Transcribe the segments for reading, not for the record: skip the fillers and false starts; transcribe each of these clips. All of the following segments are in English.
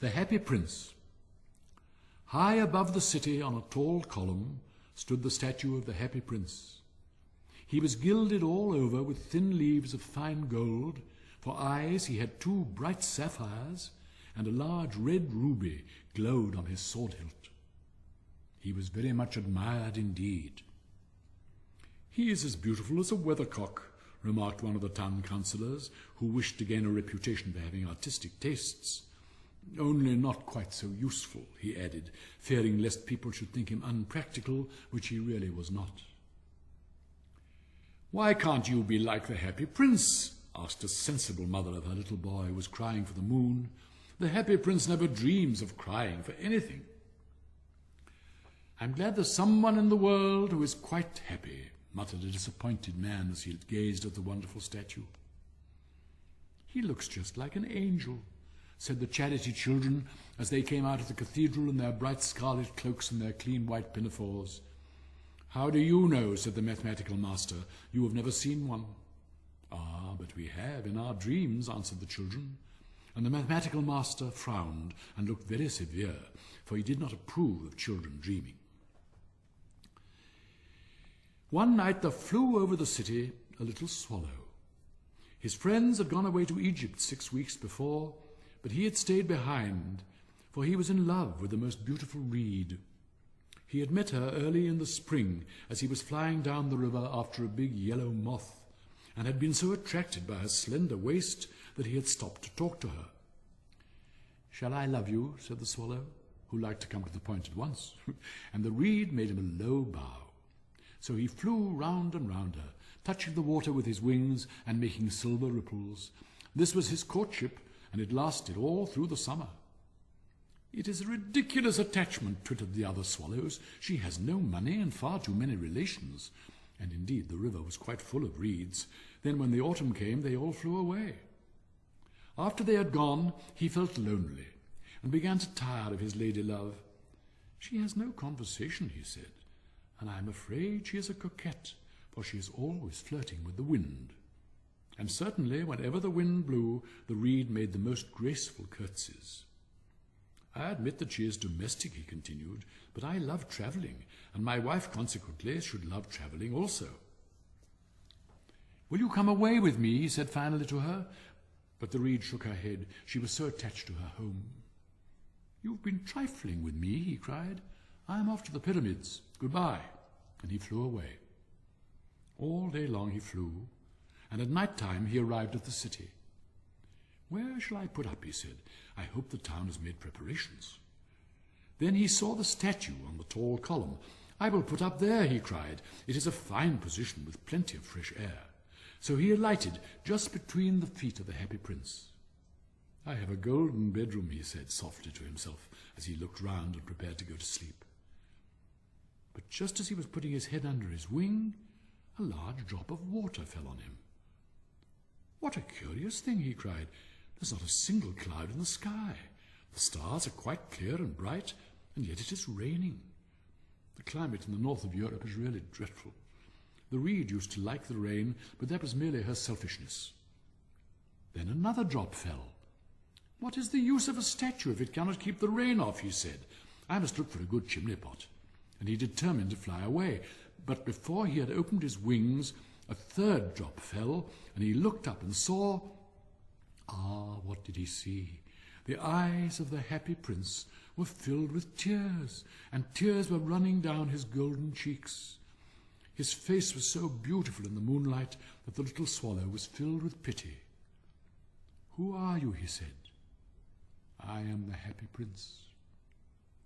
The Happy Prince. High above the city on a tall column stood the statue of the Happy Prince. He was gilded all over with thin leaves of fine gold. For eyes he had 2 bright sapphires, and a large red ruby glowed on his sword hilt. He was very much admired indeed. "He is as beautiful as a weathercock," remarked one of the town councillors, who wished to gain a reputation for having artistic tastes. "Only not quite so useful," he added, fearing lest people should think him unpractical, which he really was not. "Why can't you be like the Happy Prince?" asked a sensible mother of her little boy who was crying for the moon. "The Happy Prince never dreams of crying for anything." "I'm glad there's someone in the world who is quite happy," muttered a disappointed man as he gazed at the wonderful statue. "He looks just like an angel," said the charity children as they came out of the cathedral in their bright scarlet cloaks and their clean white pinafores. "How do you know?" said the mathematical master. "You have never seen one." "Ah, but we have in our dreams," answered the children. And the mathematical master frowned and looked very severe, for he did not approve of children dreaming. One night there flew over the city a little swallow. His friends had gone away to Egypt 6 weeks before, but he had stayed behind, for he was in love with the most beautiful reed. He had met her early in the spring as he was flying down the river after a big yellow moth, and had been so attracted by her slender waist that he had stopped to talk to her. "Shall I love you?" said the swallow, who liked to come to the point at once, and the reed made him a low bow. So he flew round and round her, touching the water with his wings and making silver ripples. This was his courtship, and it lasted all through the summer. "It is a ridiculous attachment," twittered the other swallows. "She has no money and far too many relations." And indeed the river was quite full of reeds. Then when the autumn came, they all flew away. After they had gone, he felt lonely, and began to tire of his lady love. "She has no conversation," he said, "and I am afraid she is a coquette, for she is always flirting with the wind." And certainly, whenever the wind blew, the reed made the most graceful curtsies. "I admit that she is domestic," he continued, "but I love travelling, and my wife consequently should love travelling also." "Will you come away with me?" he said finally to her. But the reed shook her head. She was so attached to her home. "You've been trifling with me," he cried. "I am off to the pyramids. Goodbye." And he flew away. All day long he flew, and at night time he arrived at the city. "Where shall I put up?" he said. "I hope the town has made preparations." Then he saw the statue on the tall column. "I will put up there," he cried. "It is a fine position with plenty of fresh air." So he alighted just between the feet of the Happy Prince. "I have a golden bedroom," he said softly to himself as he looked round and prepared to go to sleep. But just as he was putting his head under his wing, a large drop of water fell on him. "What a curious thing!" he cried. "There's not a single cloud in the sky. The stars are quite clear and bright, and yet it is raining. The climate in the north of Europe is really dreadful. The reed used to like the rain, but that was merely her selfishness." Then another drop fell. "What is the use of a statue if it cannot keep the rain off?" he said. "I must look for a good chimney pot." And he determined to fly away. But before he had opened his wings, a third drop fell, and he looked up and saw... what did he see? The eyes of the Happy Prince were filled with tears, and tears were running down his golden cheeks. His face was so beautiful in the moonlight that the little swallow was filled with pity. "Who are you?" he said. "I am the Happy Prince."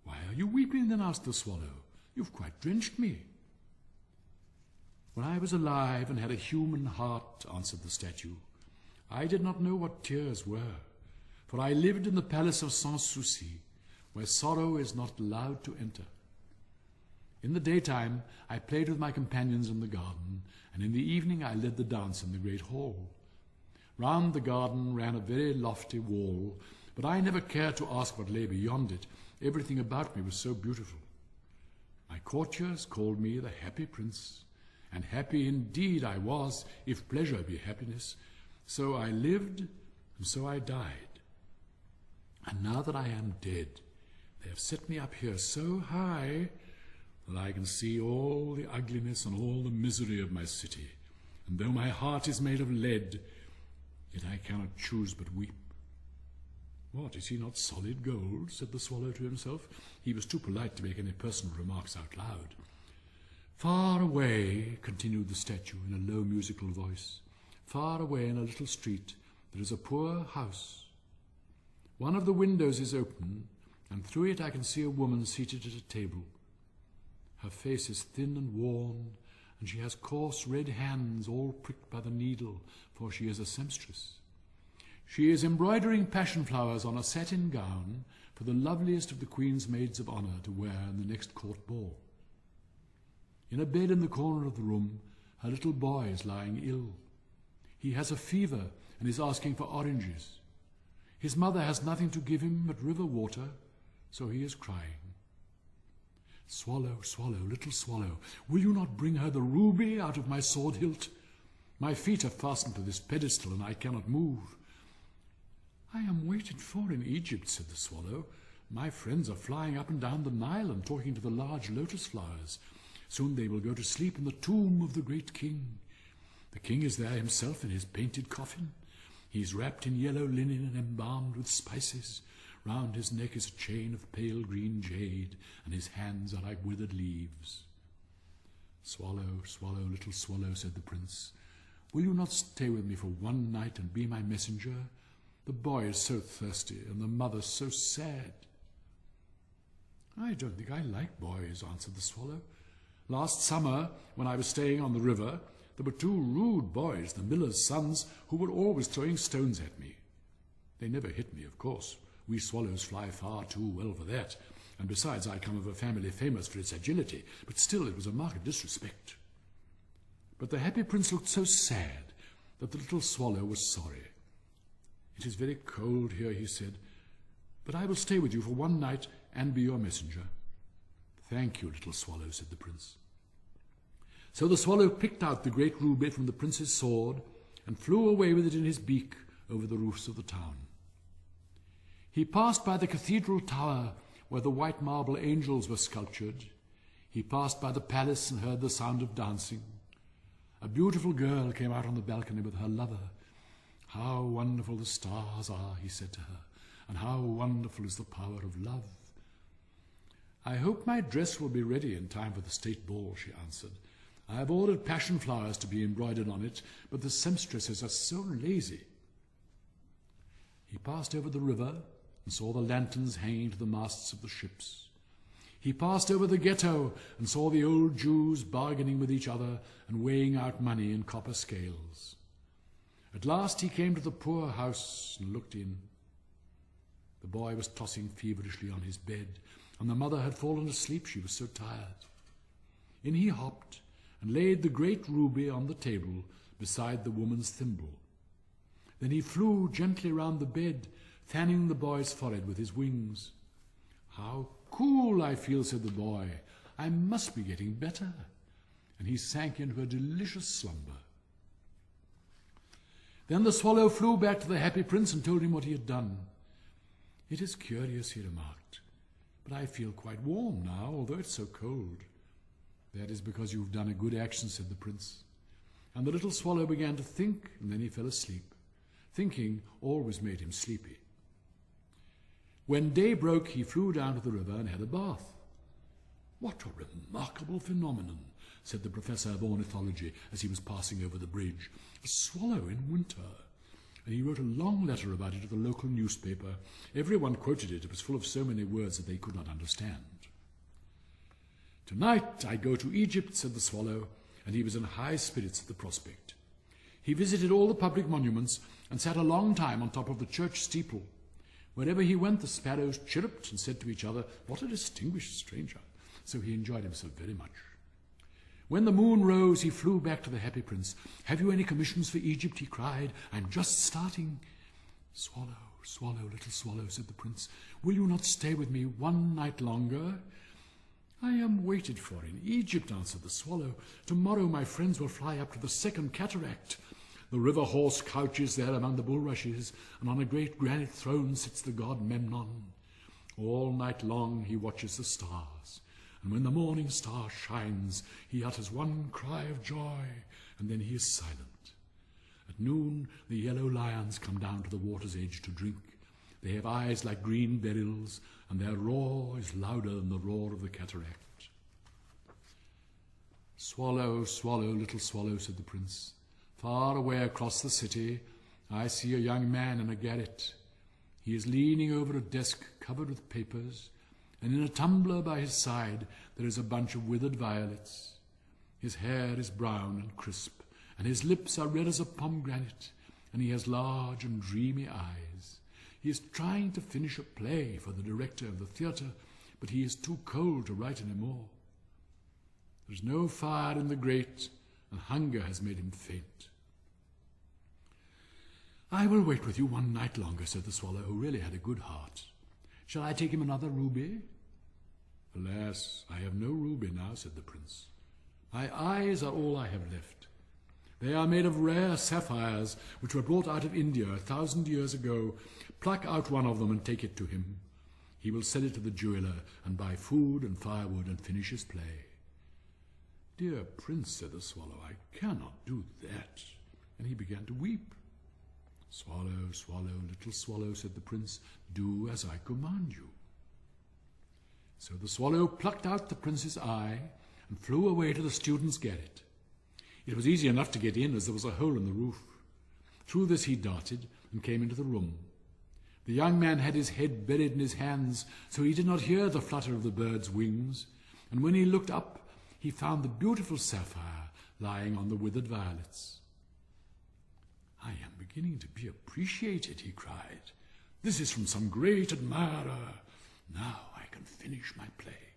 "Why are you weeping then?" asked the swallow. "You've quite drenched me." "When I was alive and had a human heart," answered the statue, "I did not know what tears were, for I lived in the palace of Sans Souci, where sorrow is not allowed to enter. In the daytime I played with my companions in the garden, and in the evening I led the dance in the great hall. Round the garden ran a very lofty wall, but I never cared to ask what lay beyond it. Everything about me was so beautiful. My courtiers called me the Happy Prince, and happy indeed I was, if pleasure be happiness. So I lived, and so I died. And now that I am dead, they have set me up here so high that I can see all the ugliness and all the misery of my city. And though my heart is made of lead, yet I cannot choose but weep. What, is he not solid gold? Said the swallow to himself. He was too polite to make any personal remarks out loud. Far away, continued the statue in a low musical voice, far away in a little street there is a poor house. One of the windows is open, and through it I can see a woman seated at a table. Her face is thin and worn, and she has coarse red hands all pricked by the needle, for she is a seamstress. She is embroidering passion flowers on a satin gown for the loveliest of the Queen's maids of honour to wear in the next court ball. In a bed in the corner of the room, her little boy is lying ill. He has a fever and is asking for oranges. His mother has nothing to give him but river water, so he is crying. Swallow, swallow, little swallow, will you not bring her the ruby out of my sword hilt? My feet are fastened to this pedestal, and I cannot move. I am waited for in Egypt, said the swallow. My friends are flying up and down the Nile and talking to the large lotus flowers. Soon they will go to sleep in the tomb of the great king. The king is there himself in his painted coffin. He is wrapped in yellow linen and embalmed with spices. Round his neck is a chain of pale green jade, and his hands are like withered leaves. Swallow, swallow, little swallow, said the prince, will you not stay with me for one night and be my messenger? The boy is so thirsty, and the mother so sad. I don't think I like boys, answered the swallow. Last summer, when I was staying on the river, there were two rude boys, the miller's sons, who were always throwing stones at me. They never hit me, of course. We swallows fly far too well for that, and besides I come of a family famous for its agility, but still it was a mark of disrespect. But the happy prince looked so sad that the little swallow was sorry. It is very cold here, he said, but I will stay with you for one night and be your messenger. Thank you, little swallow, said the prince. So the swallow picked out the great ruby from the prince's sword and flew away with it in his beak over the roofs of the town. He passed by the cathedral tower where the white marble angels were sculptured. He passed by the palace and heard the sound of dancing. A beautiful girl came out on the balcony with her lover. How wonderful the stars are, he said to her, and how wonderful is the power of love. I hope my dress will be ready in time for the state ball, she answered. I have ordered passion flowers to be embroidered on it, but the seamstresses are so lazy. He passed over the river and saw the lanterns hanging to the masts of the ships. He passed over the ghetto and saw the old Jews bargaining with each other and weighing out money in copper scales. At last he came to the poor house and looked in. The boy was tossing feverishly on his bed, and the mother had fallen asleep, she was so tired. In he hopped and laid the great ruby on the table beside the woman's thimble. Then he flew gently round the bed, fanning the boy's forehead with his wings. How cool I feel, said the boy. I must be getting better. And he sank into a delicious slumber. Then the swallow flew back to the happy prince and told him what he had done. It is curious, he remarked, but I feel quite warm now, although it's so cold. That is because you've done a good action, said the prince. And the little swallow began to think, and then he fell asleep. Thinking always made him sleepy. When day broke, he flew down to the river and had a bath. What a remarkable phenomenon, said the professor of ornithology as he was passing over the bridge. A swallow in winter. And he wrote a long letter about it to the local newspaper. Everyone quoted it. It was full of so many words that they could not understand. Tonight I go to Egypt, said the swallow, and he was in high spirits at the prospect. He visited all the public monuments and sat a long time on top of the church steeple. Wherever he went, the sparrows chirruped and said to each other, what a distinguished stranger. So he enjoyed himself very much. When the moon rose, he flew back to the happy prince. Have you any commissions for Egypt, he cried. I'm just starting. Swallow, swallow, little swallow, said the prince. Will you not stay with me one night longer? I am waited for in Egypt, answered the swallow. Tomorrow my friends will fly up to the second cataract. The river horse couches there among the bulrushes, and on a great granite throne sits the god Memnon. All night long he watches the stars, and when the morning star shines, he utters one cry of joy, and then he is silent. At noon the yellow lions come down to the water's edge to drink. They have eyes like green beryls, and their roar is louder than the roar of the cataract. "Swallow, swallow, little swallow," said the prince. "Far away across the city I see a young man in a garret. He is leaning over a desk covered with papers, and in a tumbler by his side there is a bunch of withered violets. His hair is brown and crisp, and his lips are red as a pomegranate, and he has large and dreamy eyes. He is trying to finish a play for the director of the theatre, but he is too cold to write any more. There is no fire in the grate, and hunger has made him faint." "I will wait with you one night longer," said the swallow, who really had a good heart. "Shall I take him another ruby?" "Alas, I have no ruby now," said the prince. "My eyes are all I have left. They are made of rare sapphires, which were brought out of India 1,000 years ago. Pluck out one of them and take it to him. He will sell it to the jeweller and buy food and firewood and finish his play." "Dear prince," said the swallow, "I cannot do that." And he began to weep. "Swallow, swallow, little swallow," said the prince, "do as I command you." So the swallow plucked out the prince's eye and flew away to the student's garret. It was easy enough to get in, as there was a hole in the roof. Through this he darted and came into the room. The young man had his head buried in his hands, so he did not hear the flutter of the bird's wings, and when he looked up, he found the beautiful sapphire lying on the withered violets. "I am beginning to be appreciated," he cried. "This is from some great admirer. Now I can finish my play."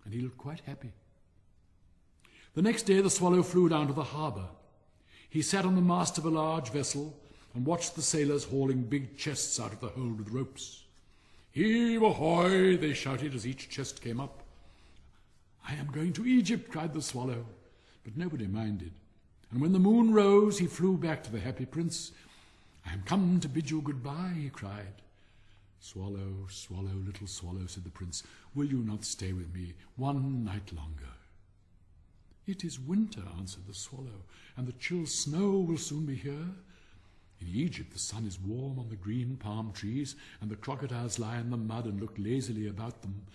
And he looked quite happy. The next day the swallow flew down to the harbour. He sat on the mast of a large vessel and watched the sailors hauling big chests out of the hold with ropes. "Heave ahoy!" they shouted as each chest came up. "I am going to Egypt," cried the swallow, but nobody minded. And when the moon rose, he flew back to the happy prince. "I am come to bid you goodbye," he cried. "Swallow, swallow, little swallow," said the prince, "will you not stay with me one night longer?" "It is winter," answered the swallow, "and the chill snow will soon be here. In Egypt the sun is warm on the green palm trees, and the crocodiles lie in the mud and look lazily about them.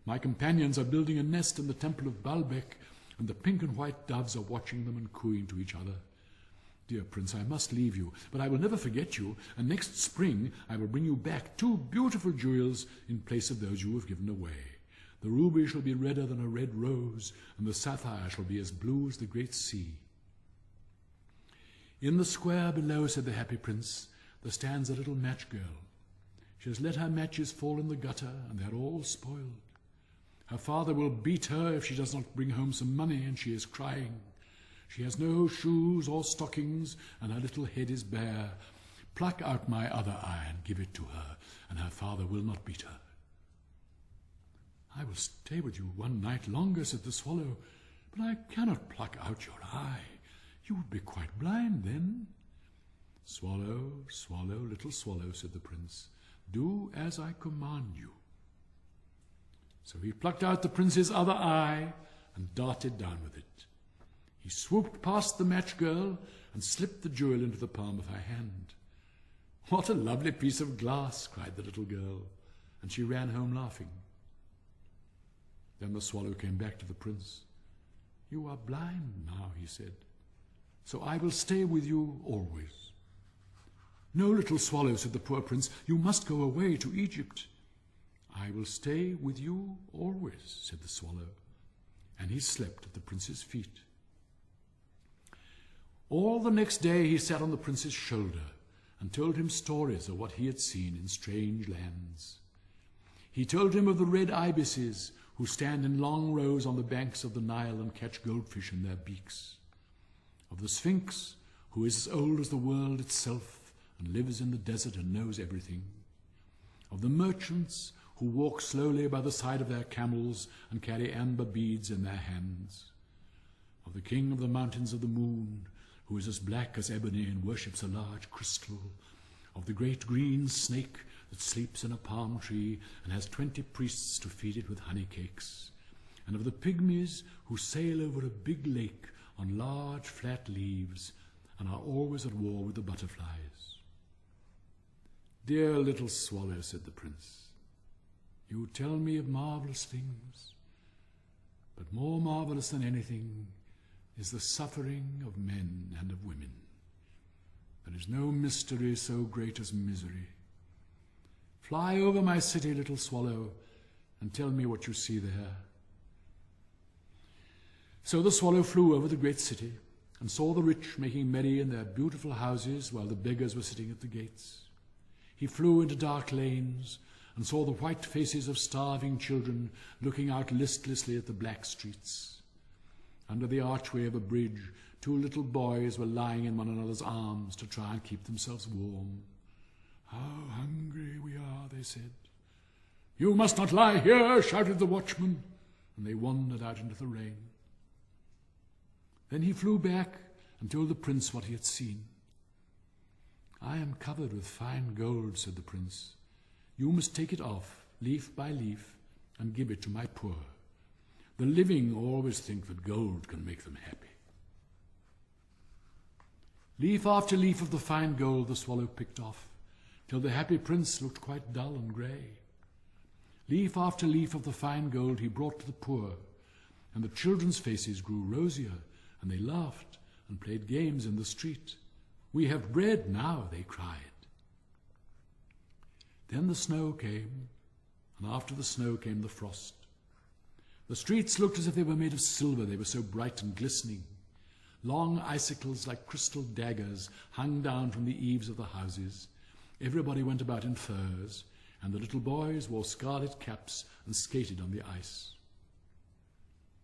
My companions are building a nest in the temple of Baalbek, and the pink and white doves are watching them and cooing to each other. Dear prince, I must leave you, but I will never forget you, and next spring I will bring you back 2 beautiful jewels in place of those you have given away. The ruby shall be redder than a red rose, and the sapphire shall be as blue as the great sea." "In the square below," said the happy prince, "there stands a little match girl. She has let her matches fall in the gutter, and they are all spoiled. Her father will beat her if she does not bring home some money, and she is crying. She has no shoes or stockings, and her little head is bare. Pluck out my other eye and give it to her, and her father will not beat her." "I will stay with you one night longer," said the swallow, "but I cannot pluck out your eye. You would be quite blind then." "Swallow, swallow, little swallow," said the prince, "do as I command you." So he plucked out the prince's other eye and darted down with it. He swooped past the match girl and slipped the jewel into the palm of her hand. "What a lovely piece of glass!" cried the little girl, and she ran home laughing. Then the swallow came back to the prince. "You are blind now," he said, "so I will stay with you always." "No, little swallow," said the poor prince, "you must go away to Egypt." "I will stay with you always," said the swallow, and he slept at the prince's feet. All the next day he sat on the prince's shoulder and told him stories of what he had seen in strange lands. He told him of the red ibises who stand in long rows on the banks of the Nile and catch goldfish in their beaks, of the Sphinx, who is as old as the world itself and lives in the desert and knows everything, of the merchants who walk slowly by the side of their camels and carry amber beads in their hands, of the king of the mountains of the moon, who is as black as ebony and worships a large crystal, of the great green snake that sleeps in a palm tree and has 20 priests to feed it with honey cakes, and of the pygmies who sail over a big lake on large flat leaves and are always at war with the butterflies. "Dear little swallow," said the prince, "you tell me of marvelous things, but more marvelous than anything is the suffering of men and of women. There is no mystery so great as misery. Fly over my city, little swallow, and tell me what you see there." So the swallow flew over the great city and saw the rich making merry in their beautiful houses while the beggars were sitting at the gates. He flew into dark lanes and saw the white faces of starving children looking out listlessly at the black streets. Under the archway of a bridge, 2 little boys were lying in one another's arms to try and keep themselves warm. "How hungry we are," they said. "You must not lie here," shouted the watchman, and they wandered out into the rain. Then he flew back and told the prince what he had seen. "I am covered with fine gold," said the prince. "You must take it off, leaf by leaf, and give it to my poor. The living always think that gold can make them happy." Leaf after leaf of the fine gold the swallow picked off, till the happy prince looked quite dull and grey. Leaf after leaf of the fine gold he brought to the poor, and the children's faces grew rosier, and they laughed and played games in the street. "We have bread now," they cried. Then the snow came, and after the snow came the frost. The streets looked as if they were made of silver, they were so bright and glistening. Long icicles like crystal daggers hung down from the eaves of the houses. Everybody went about in furs, and the little boys wore scarlet caps and skated on the ice.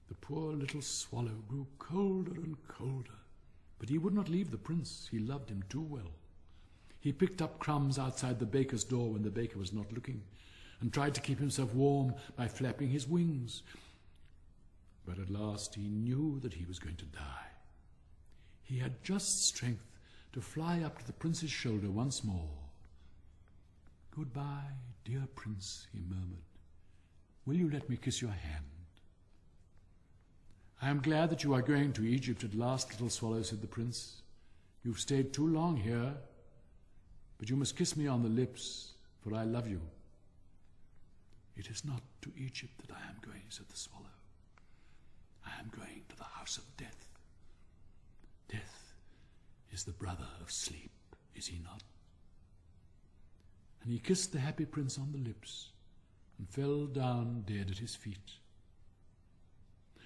The poor little swallow grew colder and colder, but he would not leave the prince. He loved him too well. He picked up crumbs outside the baker's door when the baker was not looking, and tried to keep himself warm by flapping his wings. But at last he knew that he was going to die. He had just strength to fly up to the prince's shoulder once more. "Goodbye, dear prince," he murmured. "Will you let me kiss your hand?" "I am glad that you are going to Egypt at last, little swallow," said the prince. "You've stayed too long here, but you must kiss me on the lips, for I love you." "It is not to Egypt that I am going," said the swallow. "I am going to the house of death. Death is the brother of sleep, is he not?" And he kissed the happy prince on the lips and fell down dead at his feet.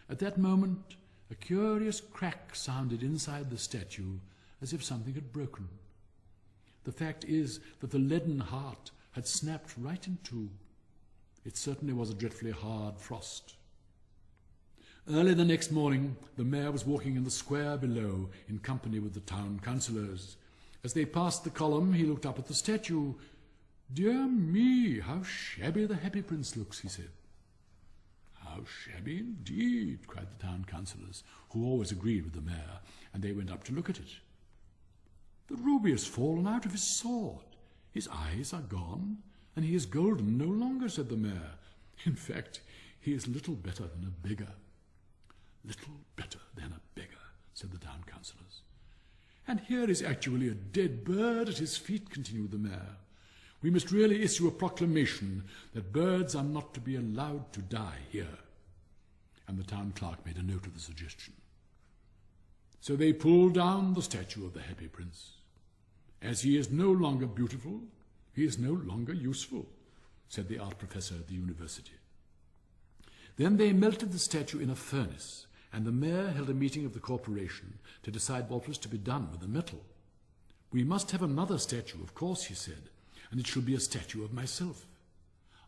At that moment, a curious crack sounded inside the statue as if something had broken. The fact is that the leaden heart had snapped right in two. It certainly was a dreadfully hard frost. Early the next morning, the mayor was walking in the square below in company with the town councillors. As they passed the column, he looked up at the statue. "Dear me, how shabby the happy prince looks," he said. "How shabby indeed," cried the town councillors, who always agreed with the mayor, and they went up to look at it. "The ruby has fallen out of his sword. His eyes are gone, and he is golden no longer," said the mayor. "In fact, he is little better than a beggar." "Little better than a beggar," said the town councillors. "And here is actually a dead bird at his feet," continued the mayor. "We must really issue a proclamation that birds are not to be allowed to die here." And the town clerk made a note of the suggestion. So they pulled down the statue of the happy prince. "As he is no longer beautiful, he is no longer useful," said the art professor at the university. Then they melted the statue in a furnace, and the mayor held a meeting of the corporation to decide what was to be done with the metal. "We must have another statue, of course," he said, "and it should be a statue of myself."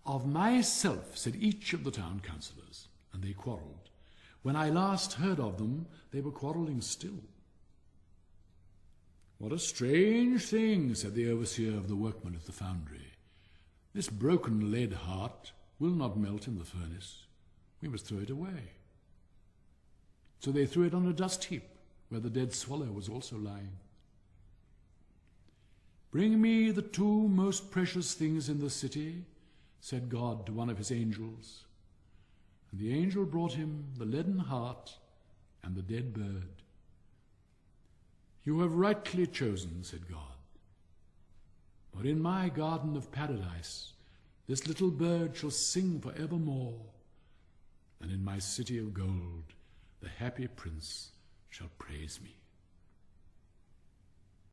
"Of myself," said each of the town councillors, and they quarrelled. When I last heard of them, they were quarrelling still. "What a strange thing," said the overseer of the workmen at the foundry. "This broken lead heart will not melt in the furnace. We must throw it away." So they threw it on a dust heap where the dead swallow was also lying. "Bring me the two most precious things in the city," said God to one of his angels. And the angel brought him the leaden heart and the dead bird. "You have rightly chosen," said God. "For in my garden of paradise this little bird shall sing for evermore, and in my city of gold the happy prince shall praise me."